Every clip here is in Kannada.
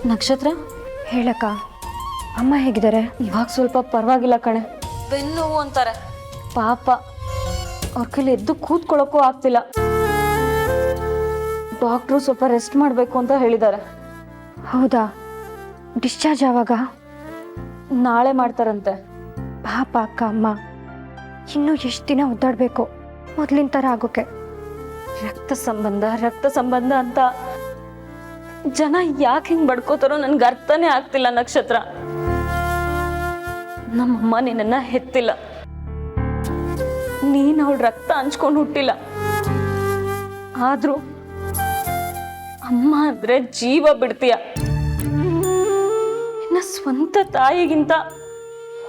ನಕ್ಷತ್ರ, ಹೇಳಕ್ಕ, ಅಮ್ಮ ಹೇಗಿದ್ದಾರೆ? ಇವಾಗ ಸ್ವಲ್ಪ ಪರವಾಗಿಲ್ಲ ಕಣೆ. ಬೆನ್ನೋವು ಅಂತಾರೆ ಪಾಪ. ಅವ್ರ ಕೈಲಿ ಎದ್ದು ಕೂತ್ಕೊಳ್ಳೋಕ್ಕೂ ಆಗ್ತಿಲ್ಲ. ಡಾಕ್ಟ್ರು ಸ್ವಲ್ಪ ರೆಸ್ಟ್ ಮಾಡಬೇಕು ಅಂತ ಹೇಳಿದ್ದಾರೆ. ಹೌದಾ? ಡಿಸ್ಚಾರ್ಜ್ ಯಾವಾಗ? ನಾಳೆ ಮಾಡ್ತಾರಂತೆ. ಪಾಪ ಅಕ್ಕ, ಅಮ್ಮ ಇನ್ನೂ ಎಷ್ಟು ದಿನ ಒದ್ದಾಡಬೇಕು ಮೊದಲಿನ ಥರ ಆಗೋಕೆ? ರಕ್ತ ಸಂಬಂಧ ಅಂತ ಜನ ಯಾಕೆ ಹಿಂಗೆ ಬಡ್ಕೋತಾರೋ ನನ್ಗೆ ಅರ್ಥನೇ ಆಗ್ತಿಲ್ಲ ನಕ್ಷತ್ರ. ನಮ್ಮಮ್ಮ ನಿನ್ನ ಹೆತ್ತಿಲ್ಲ, ನೀನು ಅವಳ ರಕ್ತ ಹಂಚ್ಕೊಂಡು ಹುಟ್ಟಿಲ್ಲ. ಆದ್ರೂ ಅಮ್ಮ ಅಂದ್ರೆ ಜೀವ ಬಿಡ್ತೀಯ. ನಿನ್ನ ಸ್ವಂತ ತಾಯಿಗಿಂತ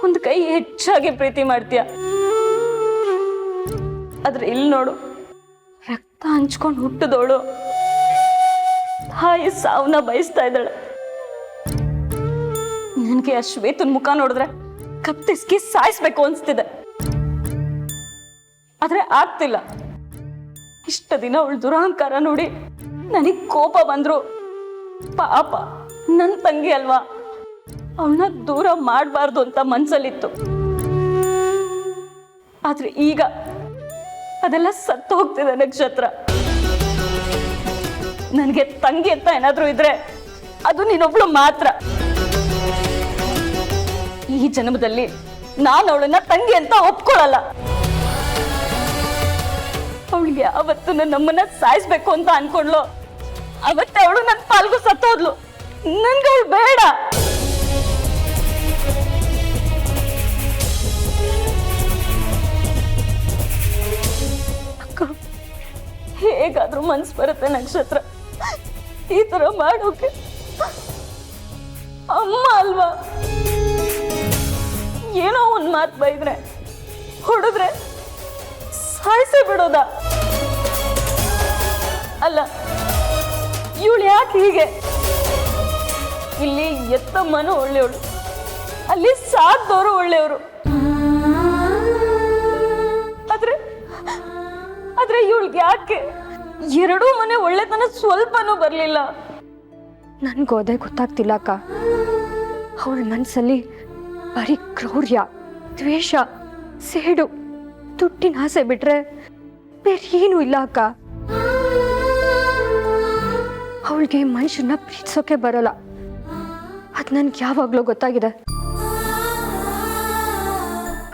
ಒಂದು ಕೈ ಹೆಚ್ಚಾಗಿ ಪ್ರೀತಿ ಮಾಡ್ತೀಯ. ಆದ್ರೆ ಇಲ್ಲಿ ನೋಡು, ರಕ್ತ ಹಂಚ್ಕೊಂಡು ಹುಟ್ಟಿದವಳು ತಾಯಿ ಸಾವನ್ನ ಬಯಸ್ತಾ ಇದ್ದಾಳೆ. ನನಗೆ ಆ ಶ್ವೇತನ್ ಮುಖ ನೋಡಿದ್ರೆ ಕತ್ತಿಸ್ಕಿ ಸಾಯಿಸ್ಬೇಕು ಅನ್ಸ್ತಿದೆ. ಆದ್ರೆ ಆಗ್ತಿಲ್ಲ. ಇಷ್ಟ ದಿನ ಅವಳು ದುರಹಂಕಾರ ನೋಡಿ ನನಗ್ ಕೋಪ ಬಂದ್ರು. ಪಾಪ ನನ್ನ ತಂಗಿ ಅಲ್ವಾ, ಅವಳನ್ನ ದೂರ ಮಾಡಬಾರ್ದು ಅಂತ ಮನ್ಸಲ್ಲಿತ್ತು. ಆದ್ರೆ ಈಗ ಅದೆಲ್ಲ ಸತ್ತು ಹೋಗ್ತಿದೆ ನಕ್ಷತ್ರ. ನನಗೆ ತಂಗಿ ಅಂತ ಏನಾದ್ರೂ ಇದ್ರೆ ಅದು ನೀನೊಬ್ಳು ಮಾತ್ರ. ಈ ಜನ್ಮದಲ್ಲಿ ನಾನು ಅವಳನ್ನ ತಂಗಿ ಅಂತ ಒಪ್ಕೊಳ್ಳಲ್ಲ. ಅವಳಿಗೆ ಯಾವತ್ತು ನಮ್ಮನ್ನ ಸಾಯಿಸ್ಬೇಕು ಅಂತ ಅನ್ಕೊಂಡ್ಲು, ಅವತ್ತೆ ಅವಳು ನನ್ನ ಪಾಲ್ಗೂ ಸತ್ತೋದ್ಲು. ನನ್ಗೆ ಅವಳು ಬೇಡ. ಅಕ್ಕ, ಹೇಗಾದ್ರೂ ಮನ್ಸು ಬರುತ್ತೆ ನಕ್ಷತ್ರ ಈ ತರ ಮಾಡೋಕೆ. ಅಮ್ಮ ಅಲ್ವಾ, ಏನೋ ಒಂದ್ ಮಾತು ಬೈದ್ರೆ ಹೊಡೆದ್ರೆ ಸಾಯಿಸೇ ಬಿಡೋದ? ಅಲ್ಲ, ಇವಳು ಯಾಕೆ ಹೀಗೆ? ಇಲ್ಲಿ ಎತ್ತಮ್ಮನೂ ಒಳ್ಳೆಯವಳು, ಅಲ್ಲಿ ಸಾಕ್ದವರು ಒಳ್ಳೆಯವರು. ಆದ್ರೆ ಇವಳಿಗೆ ಯಾಕೆ ಎರಡೂ ಮನೆ ಒಳ್ಳೆತನ ಸ್ವಲ್ಪನೂ ಬರ್ಲಿಲ್ಲ? ನನ್ಗೋದೆ ಗೊತ್ತಾಗ್ತಿಲ್ಲ ಅಕ್ಕ. ಅವಳ ಮನಸ್ಸಲ್ಲಿ ಬರೀ ಕ್ರೌರ್ಯ, ದ್ವೇಷ, ಸೇಡು, ದುಡ್ಡಿನ ಆಸೆ ಬಿಟ್ರೆ ಬೇರೆ ಏನೂ ಇಲ್ಲ ಅಕ್ಕ. ಅವಳಿಗೆ ಮನುಷ್ಯನ ಪ್ರೀತಿಸೋಕೆ ಬರಲ್ಲ. ಅದು ನನ್ಗೆ ಯಾವಾಗಲೂ ಗೊತ್ತಾಗಿದೆ.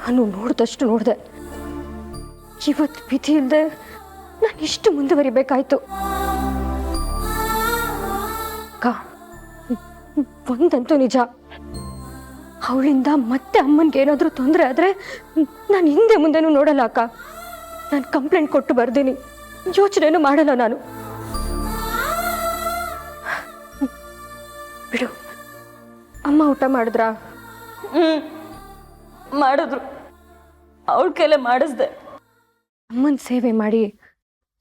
ನಾನು ನೋಡಿದಷ್ಟು ನೋಡಿದೆ. ಇವತ್ತು ವಿಧಿ ಇಲ್ಲದೆ ನಾನು ಇಷ್ಟು ಮುಂದುವರಿಬೇಕಾಯ್ತು. ಅಕ್ಕ, ಒಂದಂತೂ ನಿಜ, ಅವಳಿಂದ ಮತ್ತೆ ಅಮ್ಮನಿಗೆ ಏನಾದರೂ ತೊಂದರೆ ಆದರೆ ನಾನು ಹಿಂದೆ ಮುಂದೆನೂ ನೋಡಲ್ಲ ಅಕ್ಕ. ನಾನು ಕಂಪ್ಲೇಂಟ್ ಕೊಟ್ಟು ಬರ್ತೀನಿ, ಯೋಚನೆನೂ ಮಾಡಲ್ಲ ನಾನು. ಬಿಡು, ಅಮ್ಮ ಊಟ ಮಾಡಿದ್ರಾ? ಮಾಡಿದ್ರು, ಅವಳ ಕೈಲೇ ಮಾಡಿಸ್ದೆ. ಅಮ್ಮನ ಸೇವೆ ಮಾಡಿ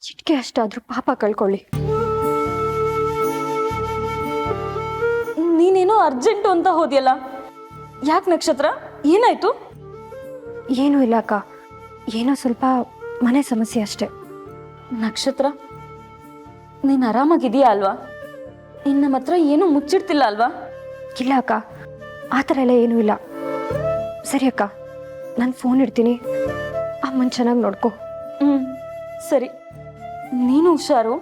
ಚಿಟಿಕೆ ಅಷ್ಟಾದ್ರೂ ಪಾಪ ಕಳ್ಕೊಳ್ಳಿ. ನೀನೇನೋ ಅರ್ಜೆಂಟು ಅಂತ ಹೋದ್ಯಲ್ಲ, ಯಾಕೆ ನಕ್ಷತ್ರ? ಏನಾಯ್ತು? ಏನೂ ಇಲ್ಲ ಅಕ್ಕ, ಏನೋ ಸ್ವಲ್ಪ ಮನೆ ಸಮಸ್ಯೆ ಅಷ್ಟೇ. ನಕ್ಷತ್ರ, ನೀನು ಆರಾಮಾಗಿದೆಯಾ ಅಲ್ವಾ? ಇನ್ನು ನಮ್ಮ ಹತ್ರ ಏನೂ ಮುಚ್ಚಿಡ್ತಿಲ್ಲ ಅಲ್ವಾ? ಇಲ್ಲ ಅಕ್ಕ, ಆ ಥರ ಎಲ್ಲ ಏನೂ ಇಲ್ಲ. ಸರಿ ಅಕ್ಕ, ನಾನು ಫೋನ್ ಇಡ್ತೀನಿ, ಅಮ್ಮನ ಚೆನ್ನಾಗಿ ನೋಡ್ಕೊ. ಸರಿ, ನೀನು ಹುಷಾರು.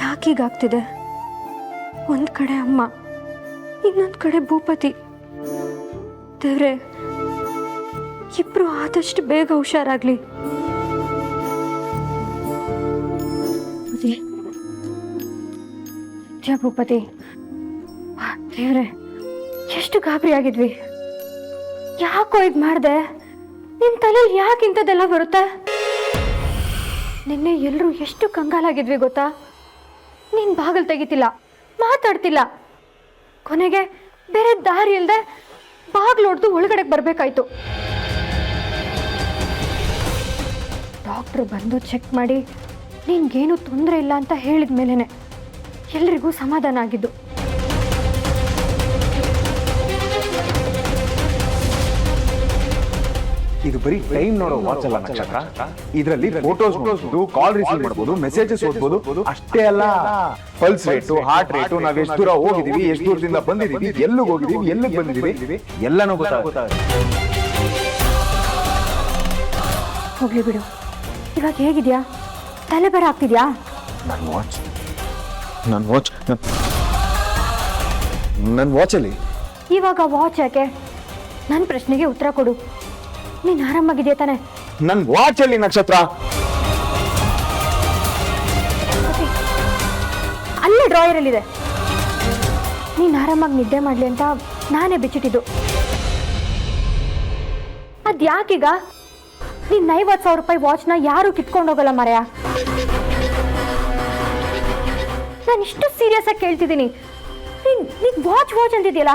ಯಾಕೀಗಾಗ್ತಿದೆ? ಒಂದು ಕಡೆ ಅಮ್ಮ, ಇನ್ನೊಂದು ಕಡೆ ಭೂಪತಿ. ದೇವ್ರೆ, ಇಬ್ರು ಆದಷ್ಟು ಬೇಗ ಹುಷಾರಾಗ್ಲಿ. ಭೂಪತಿ, ದೇವ್ರೆ, ಎಷ್ಟು ಗಾಬರಿ ಆಗಿದ್ವಿ. ಯಾಕೋ ಇದು ಮಾಡಿದೆ? ನಿನ್ನ ತಲೆಯಲ್ಲಿ ಯಾಕೆ ಇಂಥದ್ದೆಲ್ಲ ಬರುತ್ತೆ? ನಿನ್ನೆ ಎಲ್ಲರೂ ಎಷ್ಟು ಕಂಗಾಲಾಗಿದ್ವಿ ಗೊತ್ತಾ? ನೀನು ಬಾಗಿಲು ತೆಗಿತಿಲ್ಲ, ಮಾತಾಡ್ತಿಲ್ಲ. ಕೊನೆಗೆ ಬೇರೆ ದಾರಿ ಇಲ್ಲದೆ ಬಾಗಿಲು ಹೊಡೆದು ಒಳಗಡೆಗೆ ಬರಬೇಕಾಯ್ತು. ಡಾಕ್ಟ್ರು ಬಂದು ಚೆಕ್ ಮಾಡಿ ನಿನ್ಗೇನು ತೊಂದರೆ ಇಲ್ಲ ಅಂತ ಹೇಳಿದ ಮೇಲೇ ಎಲ್ರಿಗೂ ಸಮಾಧಾನ ಆಗಿದ್ದು. ಇದು ಬರೀ ಟೈಮ್ ನೋಡೋ ವಾಚ್ ಅಲ್ಲ ನಕ್ಷತ್ರ, ಇದರಲ್ಲಿ ಫೋಟೋಸ್ ನೋಡಬಹುದು, ಕಾಲ್ ರಿಸೀವ್ ಮಾಡಬಹುದು, ಮೆಸೇಜಸ್ ಓದಬಹುದು. ಅಷ್ಟೇ ಅಲ್ಲ, ಪಲ್ಸ್ ರೇಟು, ಹಾರ್ಟ್ ರೇಟು, ನಾವ್ ಎಷ್ಟು ದೂರ ಹೋಗಿದೀವಿ, ಎಷ್ಟು ದೂರದಿಂದ ಬಂದಿದೀವಿ, ಎಲ್ಲಿಗೆ ಹೋಗಿದೀವಿ, ಎಲ್ಲಿಗೆ ಬಂದಿದೀವಿ ಎಲ್ಲಾನು ಗೊತ್ತಾಗುತ್ತೆ. ಹೋಗ್ಲಿ ಬಿಡು, ಇವಾಗ ಹೇಗಿದ್ಯಾ? ತಲೆ ಬೇರೆ ಆಗ್ತಿದ್ಯಾ? ನನ್ನ ವಾಚಲ್ಲಿ ಇವಾಗ ವಾಚ್ ಯಾಕೆ? ನನ್ನ ಪ್ರಶ್ನೆಗೆ ಉತ್ತರ ಕೊಡು. ನೀನ್ ಆರಾಮಾಗಿದ್ಯಾ ತಾನೆ? ನನ್ನ ವಾಚಲ್ಲಿ ನಕ್ಷತ್ರ ಅಲ್ಲೇ ಡ್ರಾಯರಲ್ಲಿದೆ. ನೀನ್ ಆರಾಮಾಗಿ ನಿದ್ದೆ ಮಾಡ್ಲಿ ಅಂತ ನಾನೇ ಬಿಚ್ಚಿಟ್ಟಿದ್ದು. ಅದ್ಯಾಕೀಗ? ನೀನ್ 50,000 ರೂಪಾಯಿ ವಾಚ್ನ ಯಾರು ಕಿತ್ಕೊಂಡೋಗಲ್ಲ ಮರೆಯ. ನಾನು ಇಷ್ಟು ಸೀರಿಯಸ್ ಆಗಿ ಕೇಳ್ತಿದ್ದೀನಿ. ನೀನ್ ವಾಚ್ ಅಂತಿದ್ಯಲ್ಲ.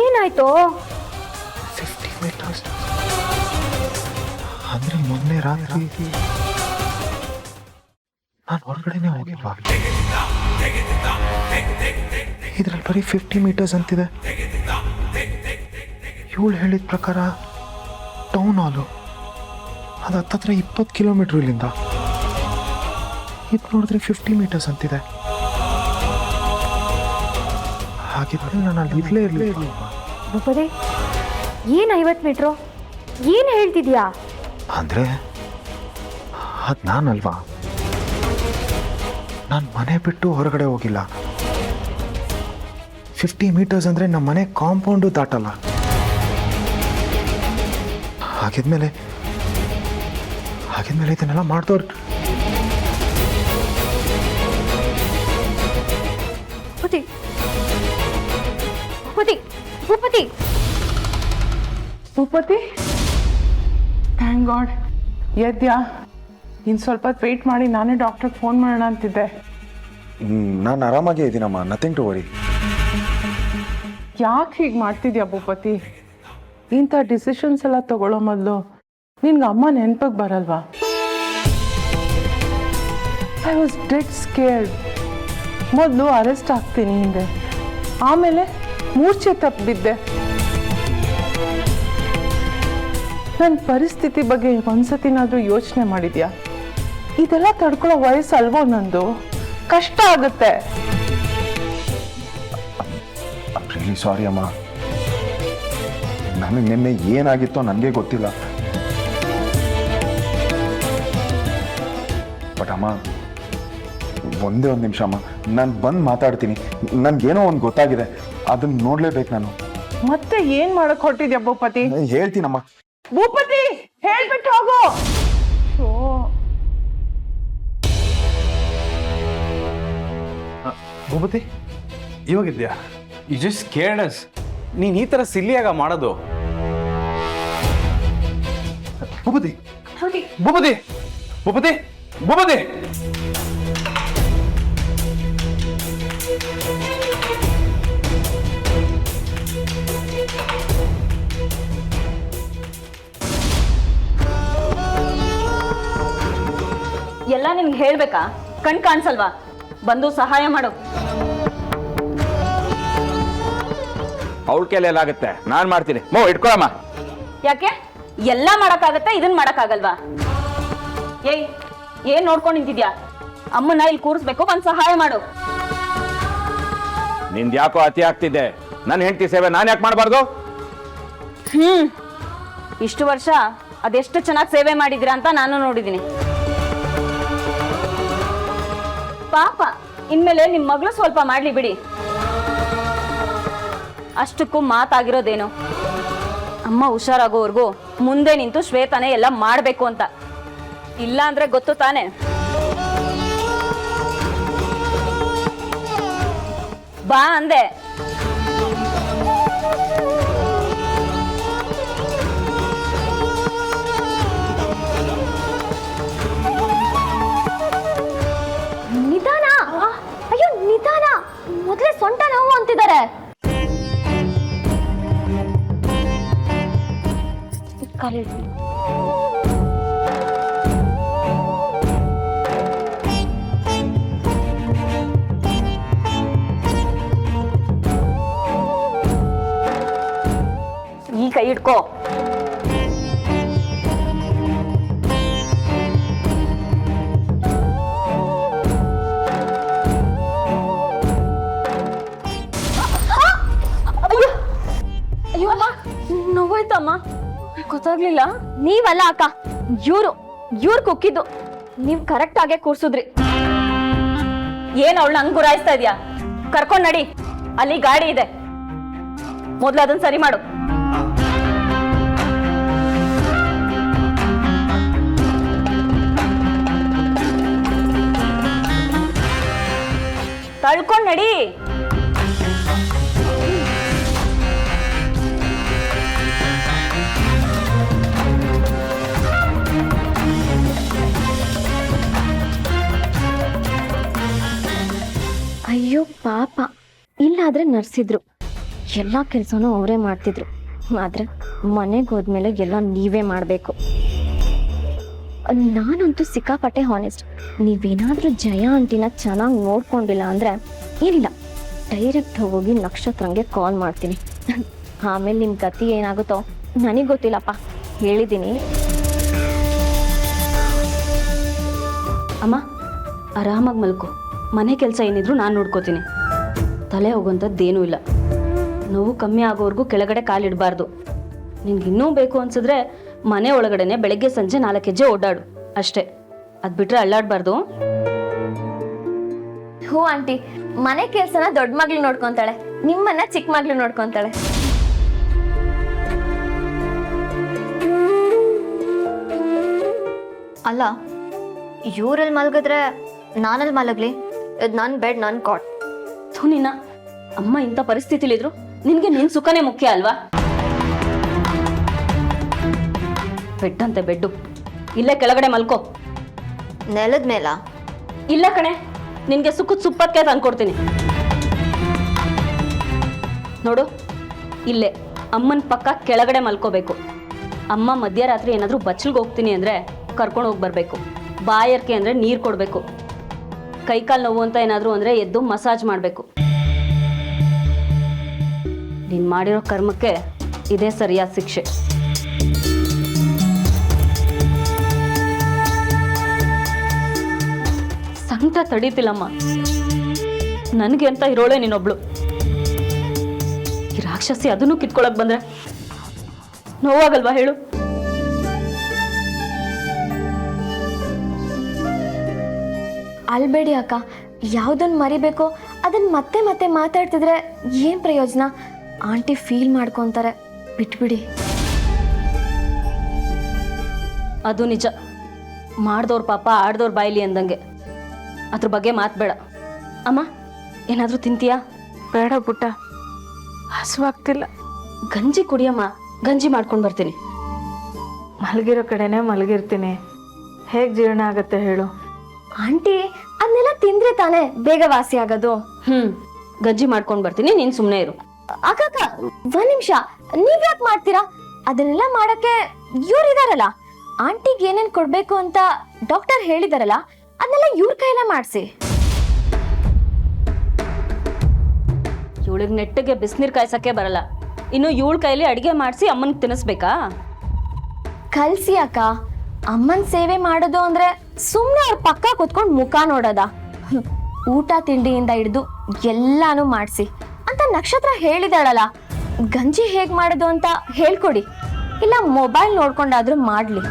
ಏನಾಯ್ತು? 50 ಮೀಟರ್ಸ್ ಅಂದ್ರೆ ಮೊನ್ನೆ ರಾತ್ರಿ ನಾನು ಹೊರಗಡೆನೆ ಹೋಗಿಲ್ವಾ? ಇದ್ರಲ್ಲಿ ಬರೀ 50 ಮೀಟರ್ಸ್ ಅಂತಿದೆ. ಇವಳು ಹೇಳಿದ ಪ್ರಕಾರ ಟೌನ್ ಹಾಲು ಅದು ಹತ್ತತ್ರ 20 ಕಿಲೋಮೀಟರ್ ಇಲ್ಲಿಂದ. ಇದು ನೋಡಿದ್ರೆ 50 ಮೀಟರ್ಸ್ ಅಂತಿದೆ. ಹಾಗಿದ್ರೆ ನಾನು ಅಲ್ಲಿ ಇರ್ಲೇ ಇರಲಿಲ್ಲ. ಭೂಪತಿ, ಏನು 50 ಮೀಟ್ರು? ಏನು ಹೇಳ್ತಿದ್ಯಾ? ಅಂದ್ರೆ ಅದು ನಾನಲ್ವಾ? ನಾನು ಮನೆ ಬಿಟ್ಟು ಹೊರಗಡೆ ಹೋಗಿಲ್ಲ. 50 ಮೀಟರ್ಸ್ ಅಂದ್ರೆ ನಮ್ಮ ಮನೆ ಕಾಂಪೌಂಡು ದಾಟಲ್ಲ. ಹಾಗಿದ್ಮೇಲೆ ಇದನ್ನೆಲ್ಲ ಮಾಡ್ದವ್ರು ಭೂಪತಿ, ಭೂಪತಿ, ಭೂಪತಿ, ಭೂಪತಿ, ಥ್ಯಾಂಕ್ ಗಾಡ್ ಎದ್ಯಾ? ಇನ್ನು ಸ್ವಲ್ಪ ಹೊತ್ತು ವೆಯ್ಟ್ ಮಾಡಿ, ನಾನೇ ಡಾಕ್ಟ್ರಿಗೆ ಫೋನ್ ಮಾಡೋಣ ಅಂತಿದ್ದೆ. ನಾನು ಆರಾಮಾಗೇ ಇದ್ದೀನಮ್ಮ, ನಥಿಂಗ್ ಟು ವರಿ. ಯಾಕೆ ಹೀಗೆ ಮಾಡ್ತಿದ್ಯಾ ಭೂಪತಿ? ಇಂಥ ಡಿಸಿಷನ್ಸ್ ಎಲ್ಲ ತಗೊಳ್ಳೋ ಮೊದಲು ನಿನ್ಗೆ ಅಮ್ಮ ನೆನಪಿಗೆ ಬರಲ್ವಾ? I was dead scared. ಮೊದಲು ಅರೆಸ್ಟ್ ಆಗ್ತೀನಿ ಹಿಂದೆ, ಆಮೇಲೆ ಮೂರ್ಛೆ ತಪ್ಪಿದ್ದೆ. ನನ್ನ ಪರಿಸ್ಥಿತಿ ಬಗ್ಗೆ ಒಂದ್ಸತಿನಾದ್ರೂ ಯೋಚನೆ ಮಾಡಿದ್ಯಾ? ಇದೆಲ್ಲ ತಡ್ಕೊಳ್ಳೋ ವಯಸ್ಸು ಅಲ್ವೋ ನಂದು, ಕಷ್ಟ ಆಗುತ್ತೆ. ರಿಯಲಿ ಸಾರಿ ಅಮ್ಮ. ನನಗೆ ನಿನ್ನೆ ಏನಾಗಿತ್ತೋ ನನಗೆ ಗೊತ್ತಿಲ್ಲ. ಬಟ್ ಅಮ್ಮ, ಒಂದೇ ಒಂದು ನಿಮಿಷ ಅಮ್ಮ, ನಾನು ಬಂದು ಮಾತಾಡ್ತೀನಿ. ನನ್ಗೇನೋ ಒಂದು ಗೊತ್ತಾಗಿದೆ, ಅದನ್ನ ನೋಡ್ಲೇಬೇಕು ನಾನು. ಮತ್ತೆ ಏನ್ ಮಾಡಕ್ ಹೊರಟಿದ್ಯಾ ಭೂಪತಿ? ಹೇಳ್ತೀನಮ್ಮ. ಭೂಪತಿ, ಹೇಳ್ಬಿಟ್ಟು ಹೋಗು. ಭೂಪತಿ, ಇವಾಗಿದ್ಯಾ? You just scared us. ನೀನು ಈ ಥರ ಸಿಲ್ಲಿಯಾಗ ಮಾಡೋದು? ಭೂಪತಿ, ಭೂಪತಿ, ಭೂಪತಿ, ಭೂಪತಿ. ಎಲ್ಲ ನಿನ್ಗೆ ಹೇಳ್ಬೇಕಾ? ಕಣ್ ಕಾಣಿಸಲ್ವಾ? ಬಂದು ಸಹಾಯ ಮಾಡು. ಅವಳ ಕೈಲೇಲಾಗುತ್ತೆ, ನಾನು ಮಾಡ್ತೀನಿ. ಇಟ್ಕೊಳಮ್ಮ. ಯಾಕೆ? ಎಲ್ಲ ಮಾಡಕ್ಕಾಗತ್ತೆ, ಇದನ್ ಮಾಡಕ್ಕಾಗಲ್ವಾ? ಏಯ್, ಏನ್ ನೋಡ್ಕೊಂಡು ನಿಂತಿದ್ಯಾ? ಅಮ್ಮನ ಇಲ್ಲಿ ಕೂರಿಸ್ಬೇಕು, ಬಂದು ಸಹಾಯ ಮಾಡು. ನಿಂದ ಯಾಕೋ ಅತಿ ಆಗ್ತಿದ್ದೆ. ನನ್ನ ಹೆಂಡತಿ ಸೇವೆ ನಾನು ಯಾಕೆ ಮಾಡಬಾರ್ದು? ಇಷ್ಟು ವರ್ಷ ಅದೆಷ್ಟು ಚೆನ್ನಾಗಿ ಸೇವೆ ಮಾಡಿದಿರಾ ಅಂತ ನಾನು ನೋಡಿದ್ದೀನಿ. ಪಾಪ, ಇನ್ಮೇಲೆ ನಿಮ್ ಮಗಳು ಸ್ವಲ್ಪ ಮಾಡ್ಲಿ ಬಿಡಿ. ಅಷ್ಟಕ್ಕೂ ಮಾತಾಗಿರೋದೇನು? ಅಮ್ಮ ಹುಷಾರಾಗೋವರೆಗೂ ಮುಂದೆ ನಿಂತು ಶ್ವೇತಾನೆ ಎಲ್ಲ ಮಾಡ್ಬೇಕು ಅಂತ. ಇಲ್ಲ ಅಂದ್ರೆ ಗೊತ್ತು ತಾನೆ. ಬಾ ಅಂದೆ. ನಿಧಾನ. ಅಯ್ಯೋ ನಿಧಾನ, ಮೊದಲೇ ಸೊಂಟ ನೋವು ಅಂತಿದ್ದಾರೆ. ಕೈ ಹಿಡ್ಕೋ. ಅಯ್ಯೋ ಅಮ್ಮ, ನೋವಾಯ್ತಮ್ಮ? ಗೊತ್ತಾಗ್ಲಿಲ್ಲ. ನೀವಲ್ಲ ಅಕ್ಕ, ಇವ್ರು ಕುಕ್ಕಿದ್ದು. ನೀವು ಕರೆಕ್ಟ್ ಆಗೇ ಕೂರ್ಸುದ್ರಿ. ಏನ್ ಅವಳನ್ನ ಹಂಗ್ ಗುರಾಯಿಸ್ತಾ ಇದ್ಯಾ? ಕರ್ಕೊಂಡ್ ನಡಿ, ಅಲ್ಲಿ ಗಾಡಿ ಇದೆ. ಮೊದ್ಲು ಅದನ್ನ ಸರಿ ಮಾಡು. ತಳ್ಕೊಂಡ್ ನಡಿ. ಅಯ್ಯೋ ಪಾಪ, ಇಲ್ಲಾದ್ರೆ ನರ್ಸಿದ್ರು, ಎಲ್ಲ ಕೆಲಸನೂ ಅವರೇ ಮಾಡ್ತಿದ್ರು. ಆದ್ರೆ ಮನೆಗೆ ಹೋದ್ಮೇಲೆ ಎಲ್ಲ ನೀವೇ ಮಾಡಬೇಕು. ನಾನಂತೂ ಸಿಕ್ಕಾಪಟ್ಟೆ ಹಾನೆಸ್ಟ್. ನೀವೇನಾದ್ರೂ ಜಯ ಆಂಟಿನ ಚೆನ್ನಾಗಿ ನೋಡ್ಕೊಂಡಿಲ್ಲ ಅಂದ್ರೆ ಏನಿಲ್ಲ, ಡೈರೆಕ್ಟ್ ಹೋಗಿ ನಕ್ಷತ್ರಂಗೆ ಕಾಲ್ ಮಾಡ್ತೀನಿ. ಆಮೇಲೆ ನಿಮ್ಮ ಗತಿ ಏನಾಗುತ್ತೋ ನನಗೆ ಗೊತ್ತಿಲ್ಲಪ್ಪ, ಹೇಳಿದ್ದೀನಿ. ಅಮ್ಮ, ಆರಾಮಾಗಿ ಮಲ್ಕೊ. ಮನೆ ಕೆಲಸ ಏನಿದ್ರು ನಾನು ನೋಡ್ಕೋತೀನಿ. ತಲೆ ಹೋಗೋಂಥದ್ದೇನೂ ಇಲ್ಲ. ನೋವು ಕಮ್ಮಿ ಆಗೋವರೆಗೂ ಕೆಳಗಡೆ ಕಾಲಿಡಬಾರ್ದು. ನಿನ್ಗೆ ಇನ್ನೂ ಬೇಕು ಅನ್ಸಿದ್ರೆ ಮನೆ ಒಳಗಡೆನೆ ಬೆಳಗ್ಗೆ ಸಂಜೆ 4 ಹೆಜ್ಜೆ ಓಡಾಡು ಅಷ್ಟೇ. ಅದ್ ಬಿಟ್ರೆ ಅಳ್ಳಾಡ್ಬಾರ್ದು. ಹ್ಞೂ ಆಂಟಿ, ಮನೆ ಕೆಲಸನ ದೊಡ್ಡ ಮಗ್ಳು ನೋಡ್ಕೊಂತಾಳೆ, ನಿಮ್ಮನ್ನ ಚಿಕ್ಕ ಮಗ್ಳು ನೋಡ್ಕೊಂತಾಳೆ. ಅಲ್ಲ, ಇವ್ರಲ್ಲಿ ಮಲಗಿದ್ರೆ ನಾನಲ್ಲಿ ಮಲಗ್ಲಿ? ಇದು ನನ್ನ ಬೆಡ್, ನನ್ನ ಕಾಟ್. ನಿನ್ನ ಅಮ್ಮ ಇಂಥ ಪರಿಸ್ಥಿತಿಲಿದ್ರು ನಿನ್ಗೆ ನಿನ್ ಸುಖನೇ ಮುಖ್ಯ ಅಲ್ವಾ? ಬೆಟ್ಟಂತೆ ಬೆಡ್ಡು, ಇಲ್ಲೇ ಕೆಳಗಡೆ ಮಲ್ಕೋ. ನೆಲದ ಮೇಲ? ಇಲ್ಲ ಕಣೆ, ನಿನ್ಗೆ ಸುಖದ ಸುಪ್ಪಕ್ಕೆ ತಂದ್ಕೊಡ್ತೀನಿ. ನೋಡು, ಇಲ್ಲೇ ಅಮ್ಮನ ಪಕ್ಕ ಕೆಳಗಡೆ ಮಲ್ಕೋಬೇಕು. ಅಮ್ಮ ಮಧ್ಯರಾತ್ರಿ ಏನಾದ್ರೂ ಬಚ್ಚಲ್ಗೆ ಹೋಗ್ತೀನಿ ಅಂದ್ರೆ ಕರ್ಕೊಂಡು ಹೋಗಿ ಬರ್ಬೇಕು. ಬಾಯರ್ಕೆ ಅಂದ್ರೆ ನೀರು ಕೊಡ್ಬೇಕು. ಕೈಕಾಲು ನೋವು ಅಂತ ಏನಾದ್ರು ಅಂದ್ರೆ ಎದ್ದು ಮಸಾಜ್ ಮಾಡಬೇಕು. ನೀನ್ ಮಾಡಿರೋ ಕರ್ಮಕ್ಕೆ ಇದೇ ಸರಿಯಾದ ಶಿಕ್ಷೆ. ಸಂಕಟ ತಡೀತಿಲ್ಲಮ್ಮ. ನನಗೆ ಅಂತ ಇರೋಳೆ ನೀನೊಬ್ಳು. ಈ ರಾಕ್ಷಸಿ ಅದನ್ನು ಕಿತ್ಕೊಳಕ್ ಬಂದ್ರೆ ನೋವಾಗಲ್ವಾ ಹೇಳು? ಅಲ್ಬೇಡಿ ಅಕ್ಕ, ಯಾವುದನ್ನು ಮರಿಬೇಕೋ ಅದನ್ನ ಮತ್ತೆ ಮತ್ತೆ ಮಾತಾಡ್ತಿದ್ರೆ ಏನು ಪ್ರಯೋಜನ? ಆಂಟಿ ಫೀಲ್ ಮಾಡ್ಕೊತಾರೆ, ಬಿಟ್ಬಿಡಿ. ಅದು ನಿಜ. ಮಾಡ್ದವ್ರ ಪಾಪ ಆಡ್ದವ್ರ ಬಾಯ್ಲಿ ಅಂದಂಗೆ. ಅದ್ರ ಬಗ್ಗೆ ಮಾತ್ಬೇಡ. ಅಮ್ಮ, ಏನಾದರೂ ತಿಂತೀಯಾ? ಬೇಡ ಪುಟ್ಟ, ಹಸುವಾಗ್ತಿಲ್ಲ. ಗಂಜಿ ಕುಡಿಯಮ್ಮ, ಗಂಜಿ ಮಾಡ್ಕೊಂಡು ಬರ್ತೀನಿ. ಮಲಗಿರೋ ಕಡೆನೇ ಮಲಗಿರ್ತೀನಿ, ಹೇಗೆ ಜೀರ್ಣ ಆಗತ್ತೆ ಹೇಳು? ಆಂಟಿ, ಅದನ್ನೆಲ್ಲ ತಿಂದ್ರೆ ತಾನೇ ಬೇಗ ವಾಸಿ ಆಗೋದು. ಗಂಜಿ ಮಾಡ್ಕೊಂಡು ಬರ್ತೀನಿ, ನೀನು ಸುಮ್ಮನೆ ಇರು. ಅಕ್ಕ, ಒಂದ್ ನಿಮಿಷ, ನೀವ್ ಯಾಕೆ ಮಾಡ್ತೀರಾ? ಅದನ್ನೆಲ್ಲ ಮಾಡಕ್ಕೆ ಇವ್ರಿದಾರಲ್ಲ, ಆಂಟಿಗೆ ಏನೇನ್ ಕೊಡ್ಬೇಕು ಅಂತ ಡಾಕ್ಟರ್ ಹೇಳಿದಾರಲ್ಲ, ಅದನ್ನೆಲ್ಲ ಇವ್ರ ಕೈಯಲ್ಲ ಮಾಡಿಸಿ. ಇವಳಿಗೆ ನೆಟ್ಟಿಗೆ ಬಿಸಿನೀರು ಕಾಯ್ಸಕ್ಕೆ ಬರಲ್ಲ, ಇನ್ನು ಇವಳ ಕೈಲಿ ಅಡಿಗೆ ಮಾಡಿಸಿ ಅಮ್ಮನಿಗೆ ತಿನ್ನಿಸ್ಬೇಕಾ? ಕಲ್ಸಿ ಅಕ್ಕ. ಅಮ್ಮನ್ ಸೇವೆ ಮಾಡೋದು ಅಂದ್ರೆ ಸುಮ್ನೆ ಅವ್ರ ಪಕ್ಕ ಕುತ್ಕೊಂಡು ಮುಖ ನೋಡೋದ? ಊಟ ತಿಂಡಿಯಿಂದ ಹಿಡಿದು ಎಲ್ಲಾನು ಮಾಡಿಸಿ ಅಂತ ನಕ್ಷತ್ರ ಹೇಳಿದಾಳಲ್ಲ. ಗಂಜಿ ಹೇಗ್ ಮಾಡೋದು ಅಂತ ಹೇಳ್ಕೊಡಿ, ಇಲ್ಲ ಮೊಬೈಲ್ ನೋಡ್ಕೊಂಡಾದ್ರೂ ಮಾಡ್ಲಿ.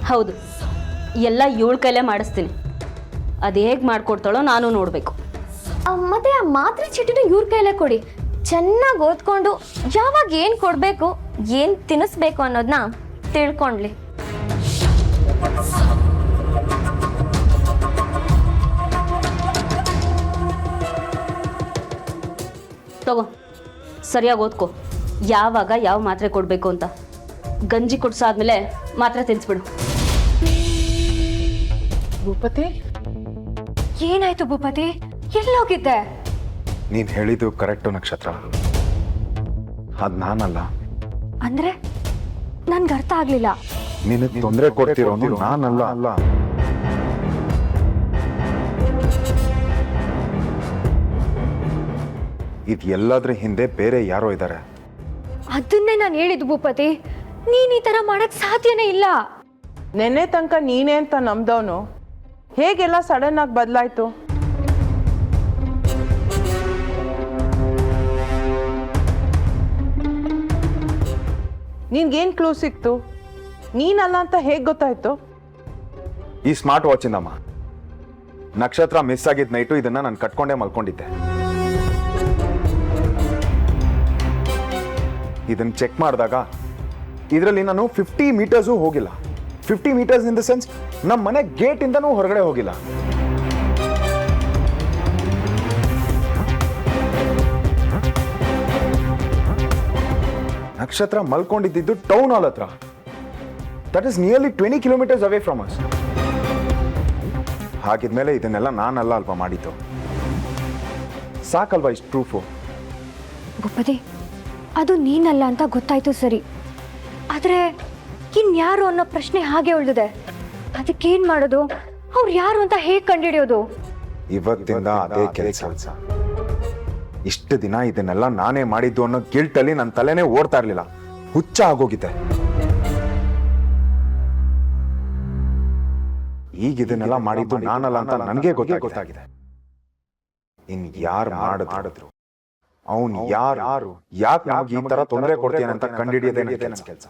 ಹೌದು, ಎಲ್ಲ ಇವಳ ಕೈಲೇ ಮಾಡಿಸ್ತೀನಿ. ಅದು ಹೇಗೆ ಮಾಡ್ಕೊಡ್ತಾಳೋ ನಾನು ನೋಡಬೇಕು. ಮತ್ತೆ ಆ ಮಾತ್ರೆ ಚೀಟಿನ ಇವ್ರ ಕೈಲೇ ಕೊಡಿ. ಚೆನ್ನಾಗಿ ಓದ್ಕೊಂಡು ಯಾವಾಗ ಏನ್ ಕೊಡ್ಬೇಕು, ಏನ್ ತಿನ್ನಿಸ್ಬೇಕು ಅನ್ನೋದನ್ನ ತಿಳ್ಕೊಂಡ್ಲಿ. ತಗೋ, ಸರಿಯಾಗಿ ಓದ್ಕೊ. ಯಾವಾಗ ಯಾವ ಮಾತ್ರೆ ಕೊಡಬೇಕು ಅಂತ. ಗಂಜಿ ಕುಡ್ಸಾದ್ಮೇಲೆ ಮಾತ್ರೆ ತಿನ್ಸ್ಬಿಡು. ಭೂಪತಿ, ಏನಾಯ್ತು ಭೂಪತಿ? ಎಲ್ಲೋಗಿದ್ದೆ? ನೀನ್ ಹೇಳಿದ್ದು ಕರೆಕ್ಟು ನಕ್ಷತ್ರ. ಅದ್ ನಾನಲ್ಲ. ಅಂದ್ರೆ ನನ್ಗೆ ಅರ್ಥ ಆಗ್ಲಿಲ್ಲ. ನಿನಗೆ ತೊಂದರೆ ಕೊಡ್ತಿರೋನು ನಾನಲ್ಲ. ಅಲ್ಲ, ಇದು ಎಲ್ಲದ್ರ ಹಿಂದೆ ಬೇರೆ ಯಾರೋ ಇದ್ದಾರೆ. ಅದನ್ನೇ ನಾನು ಹೇಳಿದ್ದು ಭೂಪತಿ, ನೀನ್ ಈ ತರ ಮಾಡಕ್ ಸಾಧ್ಯನೇ ಇಲ್ಲ. ನೆನ್ನೆ ತನಕ ನೀನೇ ಅಂತ ನಂಬ್ದವನು ಹೇಗೆಲ್ಲ ಸಡನ್ ಆಗಿ ಬದಲಾಯ್ತು? ನಿನ್ಗೇನ್ ಕ್ಲೂ ಸಿಕ್ತು? ನೀನಲ್ಲ ಅಂತ ಹೇಗೆ ಗೊತ್ತಾಯ್ತು? ಈ ಸ್ಮಾರ್ಟ್ ವಾಚ್ ಇಂದಮ್ಮ. ನಕ್ಷತ್ರ ಮಿಸ್ ಆಗಿದ್ದ ನೈಟು ಇದನ್ನ ನಾನು ಕಟ್ಕೊಂಡೇ ಮಲ್ಕೊಂಡಿದ್ದೆ. ಇದನ್ನ ಚೆಕ್ ಮಾಡಿದಾಗ ಇದರಲ್ಲಿ ನಾನು 50 ಮೀಟರ್ಸು ಹೋಗಿಲ್ಲ. 50 ಮೀಟರ್ಸ್ ಇನ್ ದ ಸೆನ್ಸ್ ನಮ್ಮ ಮನೆ ಗೇಟ್ ಇಂದನೂ ಹೊರಗಡೆ ಹೋಗಿಲ್ಲ. ನಕ್ಷತ್ರ ಮಲ್ಕೊಂಡಿದ್ದು ಟೌನ್ ಹಾಲ್ ಹತ್ರ. That is nearly 20 kilometres away from us. ಹಾಗಿದ್ಮೇಲೆ ಇದನ್ನೆಲ್ಲ ನಾನಲ್ಲ ಅಲ್ವಾ ಮಾಡಿದ್ದು. ಸಾಕಲ್ವಾ ಇಷ್ಟು ಪ್ರೂಫು? ಭೂಪತಿ, ಅದು ನೀನಲ್ಲ ಅಂತ ಗೊತ್ತಾಯ್ತು ಸರಿ, ಆದ್ರೆ ಇನ್ಯಾರು ಅನ್ನೋ ಪ್ರಶ್ನೆ ಹಾಗೆ ಉಳಿದಿದೆ. ಅದಕ್ಕೇನ್ ಮಾಡೋದು? ಅವ್ರು ಯಾರು ಅಂತ ಹೇಗ್ ಕಂಡುಹಿಡಿಯೋದು? ಇವತ್ತಿಂದ ಅದೇ ಕೆಲಸ. ಇಷ್ಟು ದಿನ ಇದನ್ನೆಲ್ಲ ನಾನೇ ಮಾಡಿದ್ದು ಅನ್ನೋ ಗಿಲ್ಟಲ್ಲಿ ನನ್ನ ತಲೆನೇ ಓಡ್ತಾ ಇರ್ಲಿಲ್ಲ. ಹುಚ್ಚ ಆಗೋಗಿದೆ. ಈಗ ಇದನ್ನೆಲ್ಲ ಮಾಡಿದ್ದು ನಾನಲ್ಲ ಅಂತ ನನಗೆ ಗೊತ್ತಾಗಿದೆ. ಇನ್ ಯಾರು ಮಾಡಿದ್ರು, ಅವನು ಯಾರು, ಯಾಕೆ ನಮಗೆ ಈ ತರ ತೊಂದರೆ ಕೊಡ್ತೇನೆ ಅಂತ ಕಂಡುಹಿಡಿಯೋದೇ ಕೆಲಸ.